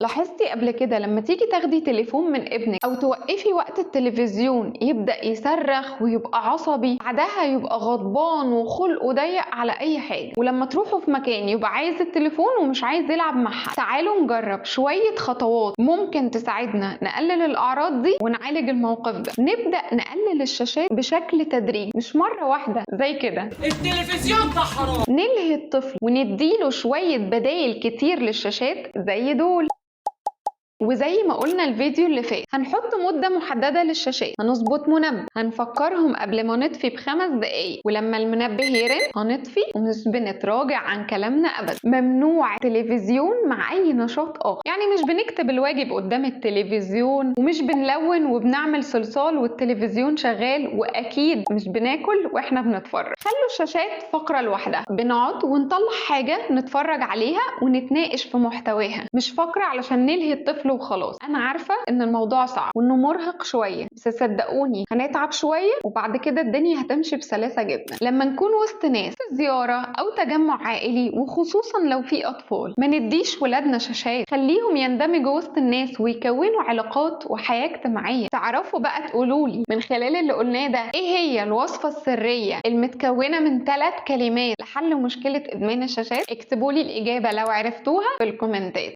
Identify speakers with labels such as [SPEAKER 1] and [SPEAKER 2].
[SPEAKER 1] لاحظتي قبل كده لما تيجي تاخدي تليفون من ابنك او توقفي وقت التلفزيون يبدأ يصرخ ويبقى عصبي، بعدها يبقى غضبان وخلقه ضيق على اي حاجة، ولما تروحوا في مكان يبقى عايز التليفون ومش عايز يلعب مع حد. تعالوا نجرب شوية خطوات ممكن تساعدنا نقلل الاعراض دي ونعالج الموقف ده. نبدأ نقلل الشاشات بشكل تدريجي، مش مرة واحدة زي كده.
[SPEAKER 2] التلفزيون ده حرام.
[SPEAKER 1] نلهي الطفل ونديله شوية بدايل كتير للشاشات زي دول. وزي ما قلنا الفيديو اللي فات، هنحط مدة محددة للشاشات، هنظبط منبه، هنفكرهم قبل ما نطفي ب5 دقايق، ولما المنبه يرن هنطفي ومش بنتراجع عن كلامنا ابدا. ممنوع تلفزيون مع اي نشاط اخر، يعني مش بنكتب الواجب قدام التلفزيون، ومش بنلون وبنعمل صلصال والتلفزيون شغال، واكيد مش بناكل واحنا بنتفرج. خلوا الشاشات فقرة لوحدها، بنقعد ونطلع حاجة نتفرج عليها ونتناقش في محتواها، مش فقرة علشان نلهي الطفل وخلاص. انا عارفة ان الموضوع صعب وانه مرهق شوية، بس صدقوني هنتعب شوية وبعد كده الدنيا هتمشي بسلاسة جدا. لما نكون وسط ناس في زيارة او تجمع عائلي، وخصوصا لو في اطفال، ما نديش ولادنا شاشات، خليهم يندمجوا وسط الناس ويكونوا علاقات وحياة اجتماعية. تعرفوا بقى تقولولي من خلال اللي قلناه ده ايه هي الوصفة السرية المتكونة من 3 كلمات لحل مشكلة ادمان الشاشات؟ اكتبولي الاجابة لو عرفتوها في الكومنتات.